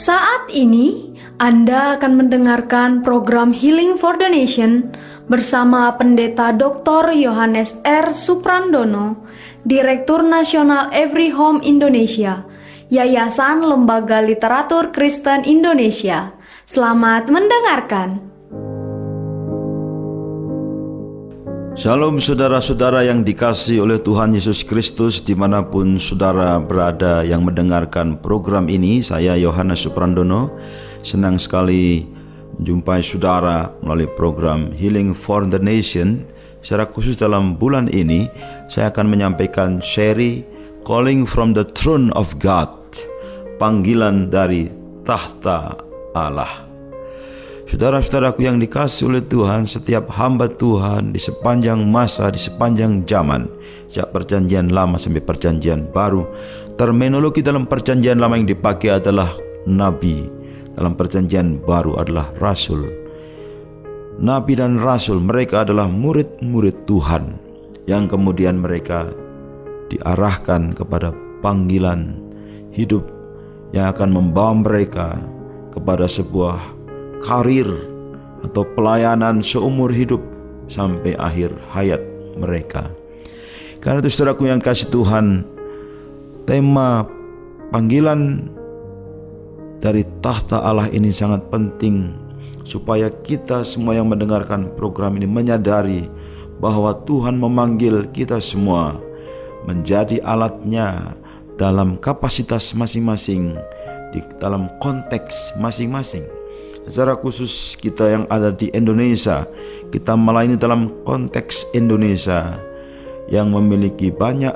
Saat ini, Anda akan mendengarkan program Healing for the Nation bersama Pendeta Dr. Yohanes R. Suprandono, Direktur Nasional Every Home Indonesia, Yayasan Lembaga Literatur Kristen Indonesia. Selamat mendengarkan. Shalom saudara-saudara yang dikasihi oleh Tuhan Yesus Kristus, dimanapun saudara berada yang mendengarkan program ini. Saya Yohanes Suprandono, senang sekali menjumpai saudara melalui program Healing for the Nation. Secara khusus dalam bulan ini saya akan menyampaikan seri Calling from the Throne of God, panggilan dari tahta Allah. Saudara-saudaraku yang dikasihi oleh Tuhan, setiap hamba Tuhan di sepanjang masa, di sepanjang zaman, sejak perjanjian lama sampai perjanjian baru, terminologi dalam perjanjian lama yang dipakai adalah nabi, dalam perjanjian baru adalah rasul. Nabi dan rasul, mereka adalah murid-murid Tuhan yang kemudian mereka diarahkan kepada panggilan hidup yang akan membawa mereka kepada sebuah karir atau pelayanan seumur hidup sampai akhir hayat mereka. Karena itu saudaraku yang kasih Tuhan, tema panggilan dari tahta Allah ini sangat penting supaya kita semua yang mendengarkan program ini menyadari bahwa Tuhan memanggil kita semua menjadi alatnya dalam kapasitas masing-masing, di dalam konteks masing-masing. Secara khusus kita yang ada di Indonesia, kita melayani dalam konteks Indonesia yang memiliki banyak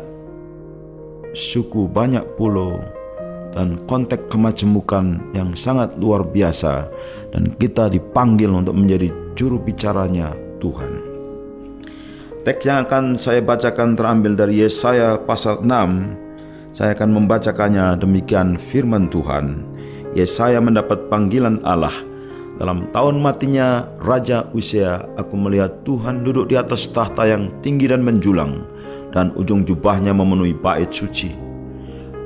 suku, banyak pulau, dan konteks kemajemukan yang sangat luar biasa. Dan kita dipanggil untuk menjadi juru bicaranya Tuhan. Teks yang akan saya bacakan terambil dari Yesaya pasal 6. Saya akan membacakannya, demikian firman Tuhan. Yesaya mendapat panggilan Allah. Dalam tahun matinya Raja Uzia, aku melihat Tuhan duduk di atas tahta yang tinggi dan menjulang, dan ujung jubahnya memenuhi bait suci.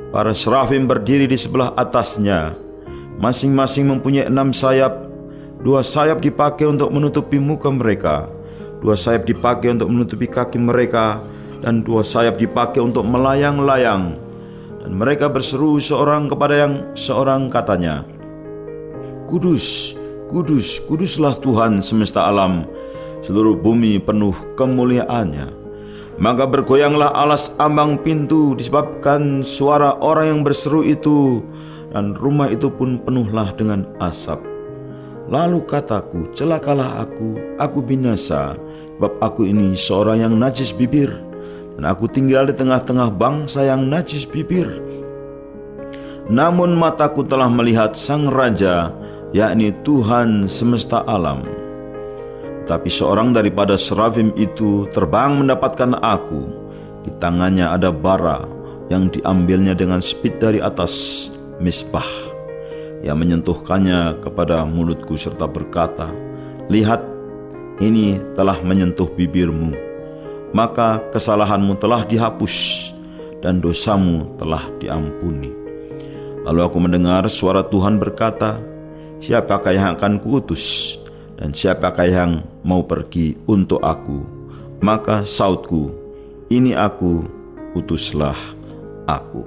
Para serafim berdiri di sebelah atasnya, masing-masing mempunyai 6 sayap. 2 sayap dipakai untuk menutupi muka mereka, 2 sayap dipakai untuk menutupi kaki mereka, dan 2 sayap dipakai untuk melayang-layang. Dan mereka berseru seorang kepada yang seorang, katanya, Kudus, Kudus, kuduslah Tuhan semesta alam, seluruh bumi penuh kemuliaannya. Maka bergoyanglah alas ambang pintu disebabkan suara orang yang berseru itu, dan rumah itu pun penuhlah dengan asap. Lalu kataku, celakalah aku binasa, sebab aku ini seorang yang najis bibir, dan aku tinggal di tengah-tengah bangsa yang najis bibir. Namun mataku telah melihat Sang Raja, yakni Tuhan semesta alam. Tapi seorang daripada serafim itu terbang mendapatkan aku. Di tangannya ada bara yang diambilnya dengan spit dari atas misbah. Ia menyentuhkannya kepada mulutku serta berkata, Lihat, ini telah menyentuh bibirmu, maka kesalahanmu telah dihapus dan dosamu telah diampuni. Lalu aku mendengar suara Tuhan berkata, Siapakah yang akan kuutus, dan siapakah yang mau pergi untuk aku? Maka sautku, Ini aku, utuslah aku.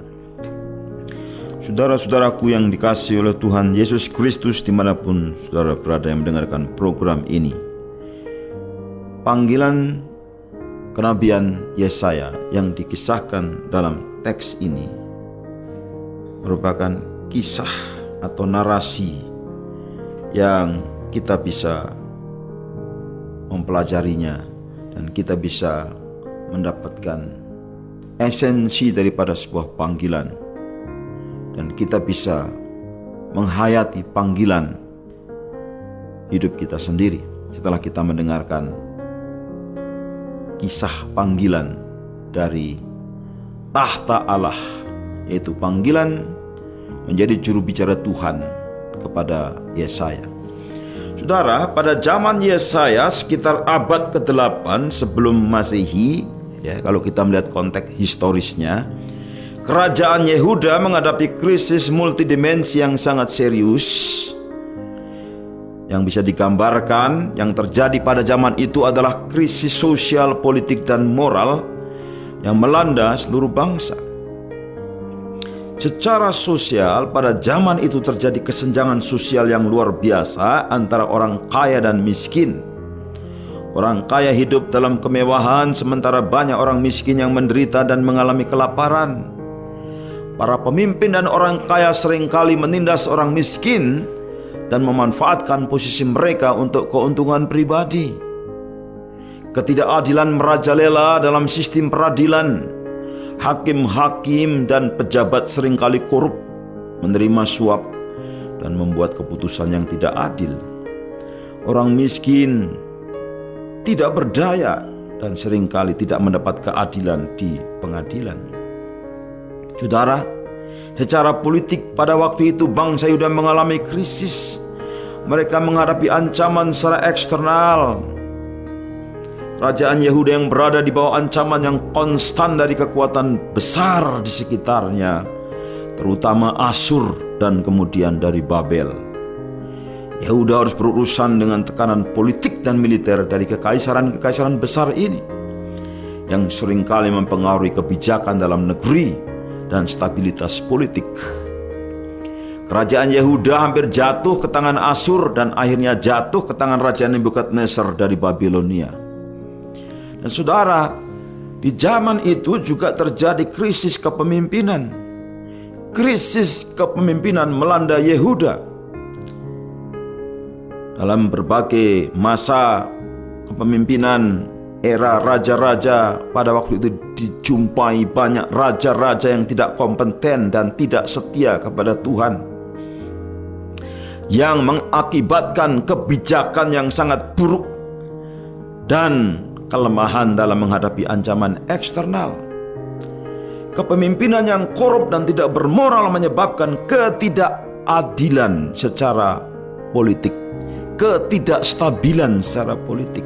Saudara-saudaraku yang dikasihi oleh Tuhan Yesus Kristus, dimanapun saudara berada yang mendengarkan program ini, panggilan kenabian Yesaya yang dikisahkan dalam teks ini merupakan kisah atau narasi yang kita bisa mempelajarinya, dan kita bisa mendapatkan esensi daripada sebuah panggilan, dan kita bisa menghayati panggilan hidup kita sendiri setelah kita mendengarkan kisah panggilan dari tahta Allah, yaitu panggilan menjadi juru bicara Tuhan kepada Yesaya. Saudara, pada zaman Yesaya sekitar abad ke-8 sebelum Masehi, ya, kalau kita melihat konteks historisnya, kerajaan Yehuda menghadapi krisis multidimensi yang sangat serius. Yang bisa digambarkan yang terjadi pada zaman itu adalah krisis sosial, politik, dan moral yang melanda seluruh bangsa. Secara sosial, pada zaman itu terjadi kesenjangan sosial yang luar biasa antara orang kaya dan miskin. Orang kaya hidup dalam kemewahan, sementara banyak orang miskin yang menderita dan mengalami kelaparan. Para pemimpin dan orang kaya seringkali menindas orang miskin dan memanfaatkan posisi mereka untuk keuntungan pribadi. Ketidakadilan merajalela dalam sistem peradilan. Hakim-hakim dan pejabat seringkali korup, menerima suap, dan membuat keputusan yang tidak adil. Orang miskin tidak berdaya dan seringkali tidak mendapat keadilan di pengadilan. Saudara, secara politik pada waktu itu bangsa Yehuda mengalami krisis. Mereka menghadapi ancaman secara eksternal. Kerajaan Yehuda yang berada di bawah ancaman yang konstan dari kekuatan besar di sekitarnya, terutama Asyur dan kemudian dari Babel. Yehuda harus berurusan dengan tekanan politik dan militer dari kekaisaran-kekaisaran besar ini, yang seringkali mempengaruhi kebijakan dalam negeri dan stabilitas politik. Kerajaan Yehuda hampir jatuh ke tangan Asyur dan akhirnya jatuh ke tangan Raja Nebukadnezar dari Babilonia. Dan saudara, di zaman itu juga terjadi krisis kepemimpinan. Krisis kepemimpinan melanda Yehuda. Dalam berbagai masa kepemimpinan era raja-raja pada waktu itu dijumpai banyak raja-raja yang tidak kompeten dan tidak setia kepada Tuhan, yang mengakibatkan kebijakan yang sangat buruk dan kelemahan dalam menghadapi ancaman eksternal. Kepemimpinan yang korup dan tidak bermoral menyebabkan ketidakadilan secara politik, ketidakstabilan secara politik,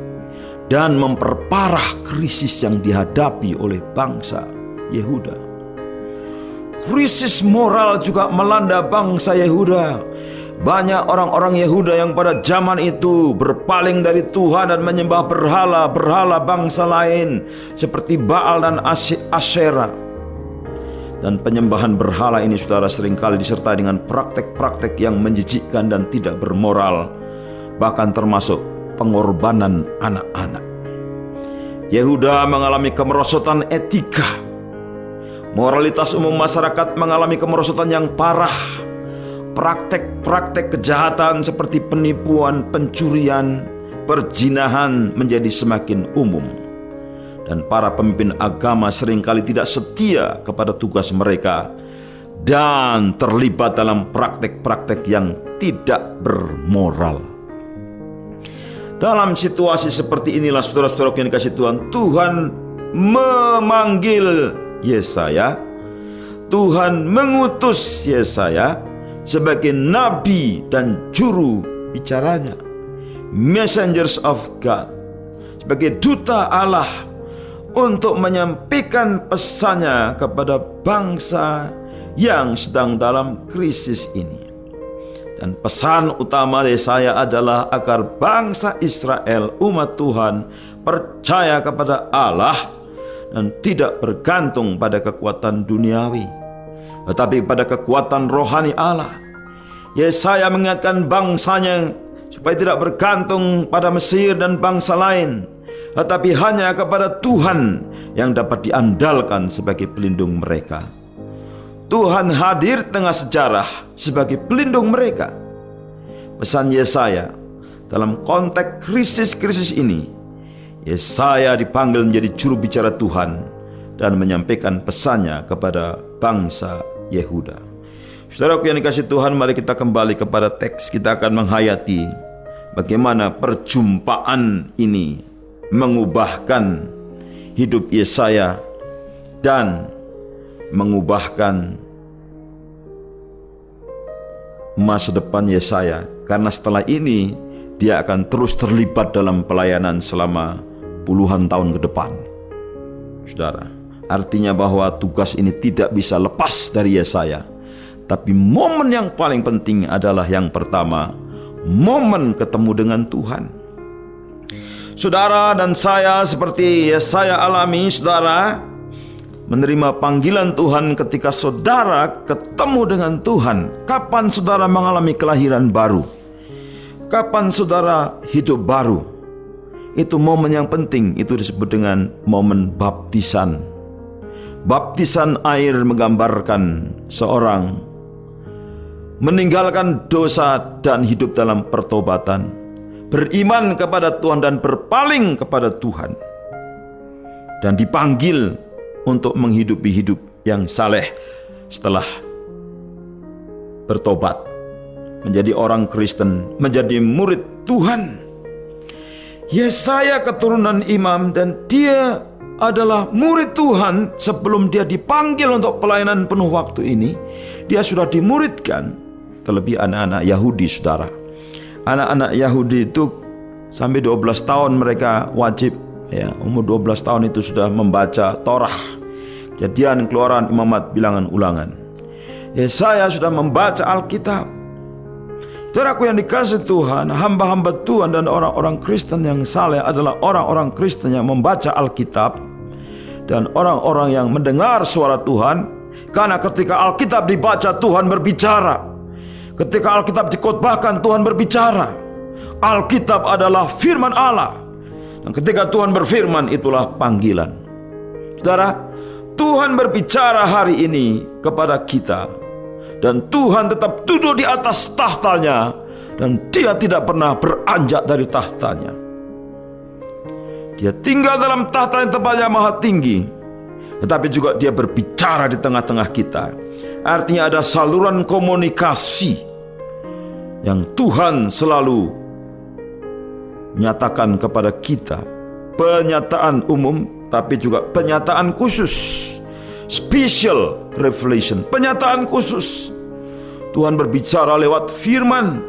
dan memperparah krisis yang dihadapi oleh bangsa Yehuda. Krisis moral juga melanda bangsa Yehuda. Banyak orang-orang Yehuda yang pada zaman itu berpaling dari Tuhan dan menyembah berhala bangsa lain seperti Baal dan Asyera. Dan penyembahan berhala ini, saudara, seringkali disertai dengan praktek-praktek yang menjijikkan dan tidak bermoral, bahkan termasuk pengorbanan anak-anak. Yehuda mengalami kemerosotan etika. Moralitas umum masyarakat mengalami kemerosotan yang parah. Praktek-praktek kejahatan seperti penipuan, pencurian, perzinahan menjadi semakin umum. Dan para pemimpin agama seringkali tidak setia kepada tugas mereka dan terlibat dalam praktek-praktek yang tidak bermoral. Dalam situasi seperti inilah, saudara-saudara yang dikasihi Tuhan, Tuhan memanggil Yesaya. Tuhan mengutus Yesaya sebagai nabi dan juru bicaranya, messengers of God, sebagai duta Allah untuk menyampaikan pesannya kepada bangsa yang sedang dalam krisis ini. Dan pesan utama Yesaya adalah agar bangsa Israel, umat Tuhan, percaya kepada Allah dan tidak bergantung pada kekuatan duniawi, tetapi pada kekuatan rohani Allah. Yesaya mengingatkan bangsanya supaya tidak bergantung pada Mesir dan bangsa lain, tetapi hanya kepada Tuhan yang dapat diandalkan sebagai pelindung mereka. Tuhan hadir tengah sejarah sebagai pelindung mereka. Pesan Yesaya dalam konteks krisis-krisis ini, Yesaya dipanggil menjadi juru bicara Tuhan dan menyampaikan pesannya kepada bangsa Yehuda. Saudaraku yang dikasihi Tuhan, mari kita kembali kepada teks. Kita akan menghayati bagaimana perjumpaan ini mengubahkan hidup Yesaya dan mengubahkan masa depan Yesaya, karena setelah ini dia akan terus terlibat dalam pelayanan selama puluhan tahun ke depan. Saudara, Artinya bahwa tugas ini tidak bisa lepas dari Yesaya. Tapi momen yang paling penting adalah yang pertama, momen ketemu dengan Tuhan. Saudara dan saya seperti Yesaya alami, saudara menerima panggilan Tuhan ketika saudara ketemu dengan Tuhan. Kapan saudara mengalami kelahiran baru? Kapan saudara hidup baru? Itu momen yang penting, itu disebut dengan momen baptisan. Baptisan air menggambarkan seorang meninggalkan dosa dan hidup dalam pertobatan, beriman kepada Tuhan dan berpaling kepada Tuhan, dan dipanggil untuk menghidupi hidup yang saleh setelah bertobat, menjadi orang Kristen, menjadi murid Tuhan. Yesaya keturunan imam dan dia adalah murid Tuhan. Sebelum dia dipanggil untuk pelayanan penuh waktu ini, dia sudah dimuridkan. Terlebih anak-anak Yahudi, saudara. Anak-anak Yahudi itu sampai 12 tahun mereka wajib, ya, umur 12 tahun itu sudah membaca Torah, Kejadian, Keluaran, Imamat, Bilangan, Ulangan. Yesaya sudah membaca Alkitab. Saudaraku yang dikasihi Tuhan, hamba-hamba Tuhan dan orang-orang Kristen yang saleh adalah orang-orang Kristen yang membaca Alkitab dan orang-orang yang mendengar suara Tuhan. Karena ketika Alkitab dibaca, Tuhan berbicara. Ketika Alkitab dikhotbahkan, Tuhan berbicara. Alkitab adalah firman Allah. Dan ketika Tuhan berfirman, itulah panggilan. Saudara, Tuhan berbicara hari ini kepada kita. Dan Tuhan tetap duduk di atas tahtanya, dan dia tidak pernah beranjak dari tahtanya. Dia tinggal dalam tahta yang tempatnya maha tinggi, tetapi juga dia berbicara di tengah-tengah kita. Artinya ada saluran komunikasi yang Tuhan selalu nyatakan kepada kita. Penyataan umum, tapi juga penyataan khusus. Special revelation, penyataan khusus. Tuhan berbicara lewat firman,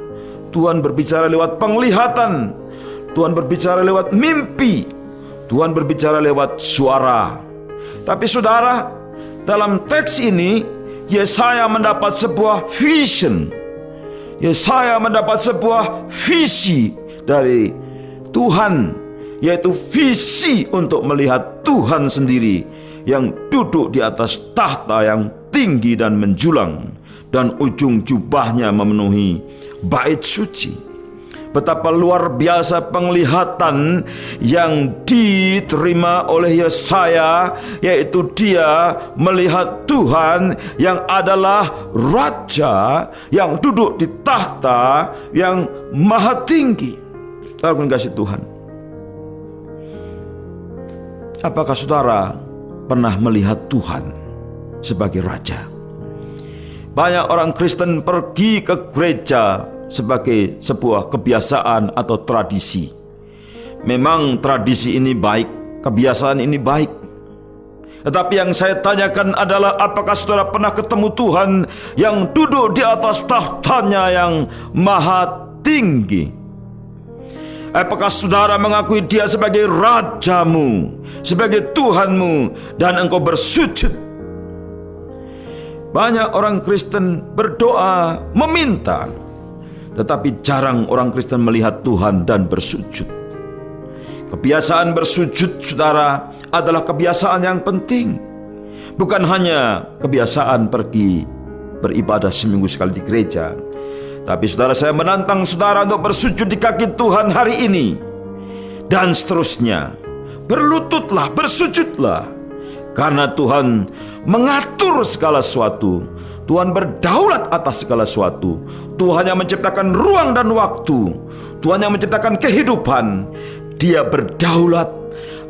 Tuhan berbicara lewat penglihatan, Tuhan berbicara lewat mimpi, Tuhan berbicara lewat suara. Tapi saudara, dalam teks ini Yesaya mendapat sebuah vision. Yesaya mendapat sebuah visi dari Tuhan, yaitu visi untuk melihat Tuhan sendiri yang duduk di atas tahta yang tinggi dan menjulang, dan ujung jubahnya memenuhi bait suci. Betapa luar biasa penglihatan yang diterima oleh Yesaya, yaitu dia melihat Tuhan yang adalah Raja yang duduk di tahta yang maha tinggi. Saudara kasih Tuhan, apakah saudara pernah melihat Tuhan sebagai Raja? Banyak orang Kristen pergi ke gereja sebagai sebuah kebiasaan atau tradisi. Memang tradisi ini baik, kebiasaan ini baik. Tetapi yang saya tanyakan adalah, apakah saudara pernah ketemu Tuhan yang duduk di atas tahtanya yang maha tinggi? Apakah saudara mengakui dia sebagai Rajamu, sebagai Tuhanmu, dan engkau bersujud? Banyak orang Kristen berdoa, meminta, tetapi jarang orang Kristen melihat Tuhan dan bersujud. Kebiasaan bersujud, saudara, adalah kebiasaan yang penting. Bukan hanya kebiasaan pergi beribadah seminggu sekali di gereja, tapi saudara, saya menantang saudara untuk bersujud di kaki Tuhan hari ini, dan seterusnya. Berlututlah, bersujudlah, karena Tuhan mengatur segala sesuatu. Tuhan berdaulat atas segala sesuatu. Tuhan yang menciptakan ruang dan waktu. Tuhan yang menciptakan kehidupan. Dia berdaulat.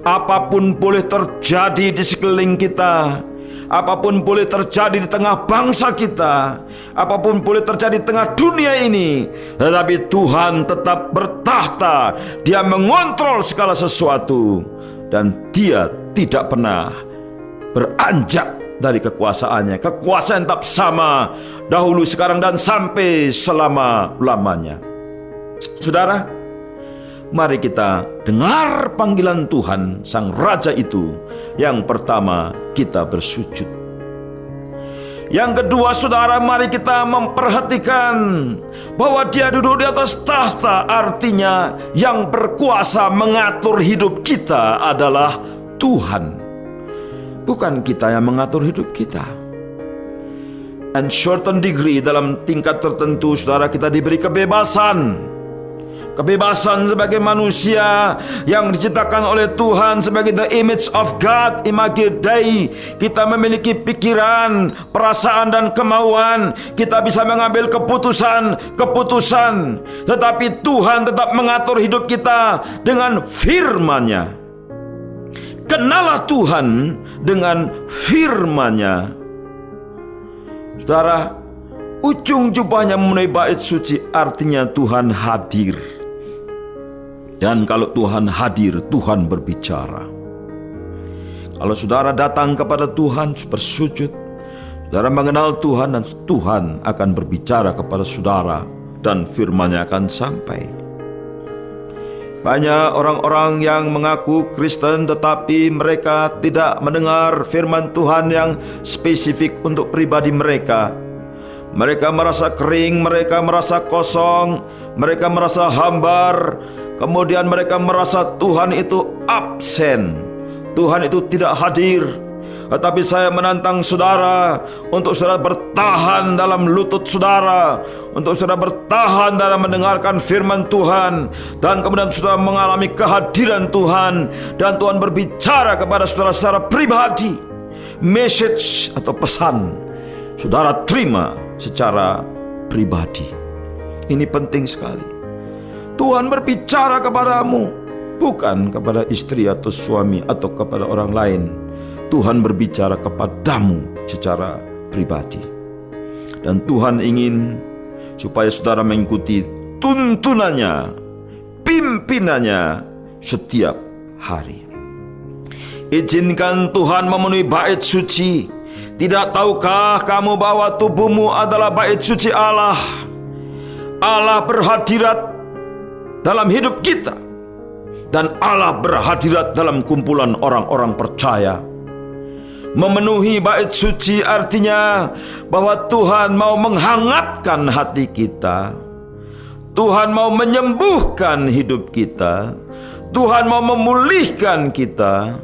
Apapun boleh terjadi di sekeliling kita, apapun boleh terjadi di tengah bangsa kita, apapun boleh terjadi di tengah dunia ini, tetapi Tuhan tetap bertahta. Dia mengontrol segala sesuatu, dan dia tidak pernah beranjak dari kekuasaannya. Kekuasaan tetap sama, dahulu, sekarang, dan sampai selama-lamanya. Saudara, Mari kita dengar panggilan Tuhan Sang Raja itu. Yang pertama, kita bersujud. Yang kedua, saudara, mari kita memperhatikan bahwa Dia duduk di atas tahta. Artinya yang berkuasa mengatur hidup kita adalah Tuhan, bukan kita yang mengatur hidup kita. And certain degree, dalam tingkat tertentu, saudara, kita diberi kebebasan. Kebebasan sebagai manusia yang diciptakan oleh Tuhan sebagai the image of God, imago Dei. Kita memiliki pikiran, perasaan dan kemauan. Kita bisa mengambil keputusan. Tetapi Tuhan tetap mengatur hidup kita dengan firman-Nya. Kenalah Tuhan dengan firman-Nya. Saudara, ujung jubahnya memenuhi bait suci, artinya Tuhan hadir. Dan kalau Tuhan hadir, Tuhan berbicara. Kalau saudara datang kepada Tuhan, bersujud, saudara mengenal Tuhan, dan Tuhan akan berbicara kepada saudara, dan firman-Nya akan sampai. Banyak orang-orang yang mengaku Kristen tetapi mereka tidak mendengar firman Tuhan yang spesifik untuk pribadi mereka. Mereka merasa kering, mereka merasa kosong, mereka merasa hambar. Kemudian mereka merasa Tuhan itu absen, Tuhan itu tidak hadir. Tetapi saya menantang saudara untuk saudara bertahan dalam lutut saudara, untuk saudara bertahan dalam mendengarkan firman Tuhan, dan kemudian saudara mengalami kehadiran Tuhan, dan Tuhan berbicara kepada saudara secara pribadi. Message atau pesan saudara terima secara pribadi. Ini penting sekali. Tuhan berbicara kepadamu, bukan kepada istri atau suami atau kepada orang lain. Tuhan berbicara kepadamu secara pribadi. Dan Tuhan ingin supaya saudara mengikuti tuntunannya, pimpinannya setiap hari. Izinkan Tuhan memenuhi bait suci. Tidak tahukah kamu bahwa tubuhmu adalah bait suci Allah? Allah berhadirat dalam hidup kita, dan Allah berhadirat dalam kumpulan orang-orang percaya. Memenuhi bait suci artinya bahwa Tuhan mau menghangatkan hati kita, Tuhan mau menyembuhkan hidup kita, Tuhan mau memulihkan kita,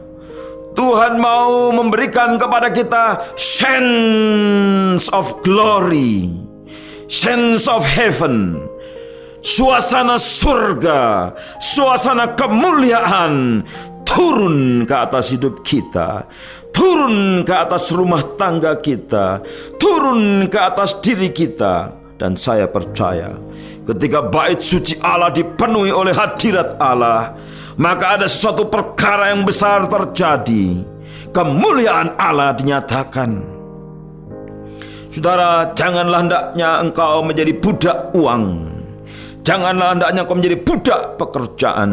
Tuhan mau memberikan kepada kita sense of glory, sense of heaven, suasana surga, suasana kemuliaan turun ke atas hidup kita, turun ke atas rumah tangga kita, turun ke atas diri kita. Dan saya percaya ketika bait suci Allah dipenuhi oleh hadirat Allah, maka ada sesuatu perkara yang besar terjadi. Kemuliaan Allah dinyatakan. Saudara, janganlah hendaknya engkau menjadi budak uang. Janganlah hendaknya engkau menjadi budak pekerjaan.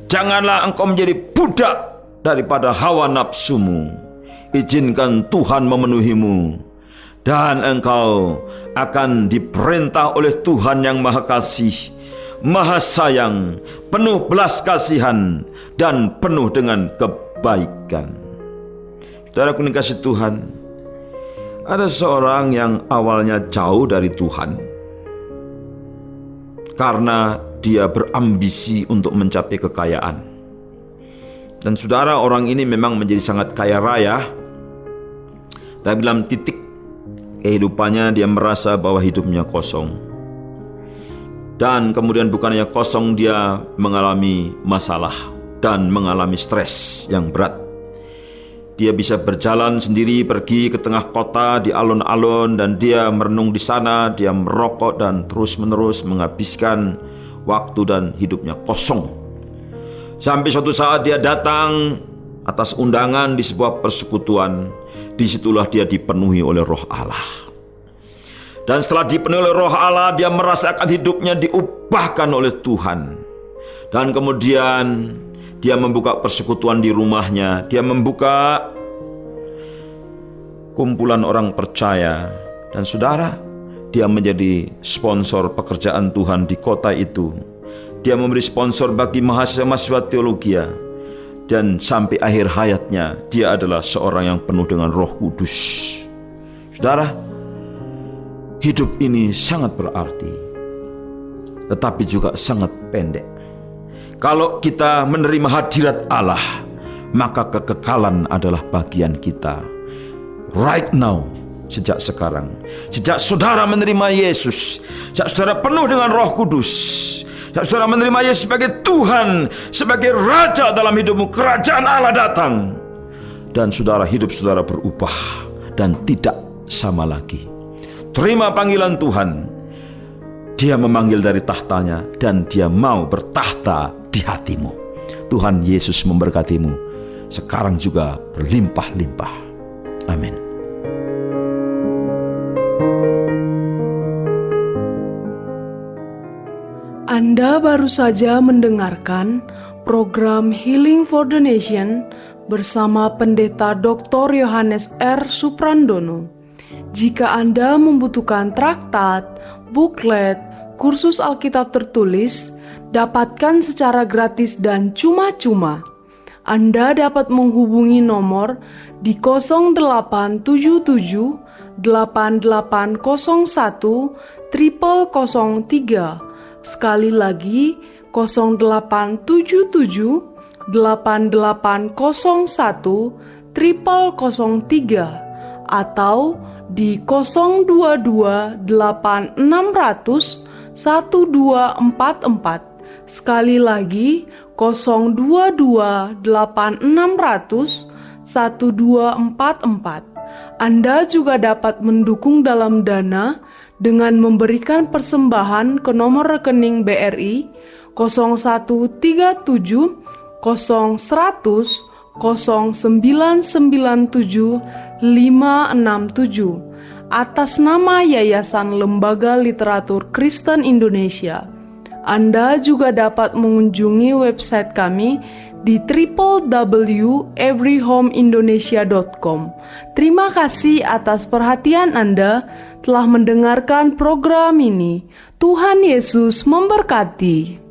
Janganlah engkau menjadi budak daripada hawa nafsumu. Izinkan Tuhan memenuhimu, dan engkau akan diperintah oleh Tuhan yang Maha Kasih, Maha Sayang, penuh belas kasihan, dan penuh dengan kebaikan. Saudaraku yang kasih Tuhan, ada seorang yang awalnya jauh dari Tuhan karena dia berambisi untuk mencapai kekayaan. Dan saudara, orang ini memang menjadi sangat kaya raya, tapi dalam titik kehidupannya dia merasa bahwa hidupnya kosong. Dan kemudian bukannya kosong, dia mengalami masalah dan mengalami stres yang berat. Dia bisa berjalan sendiri pergi ke tengah kota di alun-alun, dan dia merenung di sana, dia merokok dan terus-menerus menghabiskan waktu dan hidupnya kosong. Sampai suatu saat dia datang atas undangan di sebuah persekutuan. Disitulah dia dipenuhi oleh Roh Allah. Dan setelah dipenuhi oleh Roh Allah, dia merasakan hidupnya diubahkan oleh Tuhan. Dan kemudian dia membuka persekutuan di rumahnya. Dia membuka kumpulan orang percaya. Dan saudara, dia menjadi sponsor pekerjaan Tuhan di kota itu. Dia memberi sponsor bagi mahasiswa teologi, dan sampai akhir hayatnya dia adalah seorang yang penuh dengan Roh Kudus. Saudara, hidup ini sangat berarti, tetapi juga sangat pendek. Kalau kita menerima hadirat Allah, maka kekekalan adalah bagian kita. Right now, sejak sekarang, sejak saudara menerima Yesus, sejak saudara penuh dengan Roh Kudus, sejak saudara menerima Yesus sebagai Tuhan, sebagai Raja dalam hidupmu, kerajaan Allah datang, dan hidup saudara berubah dan tidak sama lagi. Terima panggilan Tuhan. Dia memanggil dari tahtanya dan dia mau bertahta di hatimu. Tuhan Yesus memberkatimu sekarang juga berlimpah-limpah. Amin. Anda baru saja mendengarkan program Healing for the Nation bersama Pendeta Dr. Yohanes R. Suprandono. Jika Anda membutuhkan traktat, buklet, kursus Alkitab tertulis, dapatkan secara gratis dan cuma-cuma. Anda dapat menghubungi nomor di 0877 8801 0003. Sekali lagi 0877 8801 0003 atau di 022 8600 1244. Sekali lagi 022 8600 1244. Anda juga dapat mendukung dalam dana dengan memberikan persembahan ke nomor rekening BRI 0137 0100 0997 567 atas nama Yayasan Lembaga Literatur Kristen Indonesia. Anda juga dapat mengunjungi website kami di www.everyhomeindonesia.com. Terima kasih atas perhatian Anda telah mendengarkan program ini. Tuhan Yesus memberkati.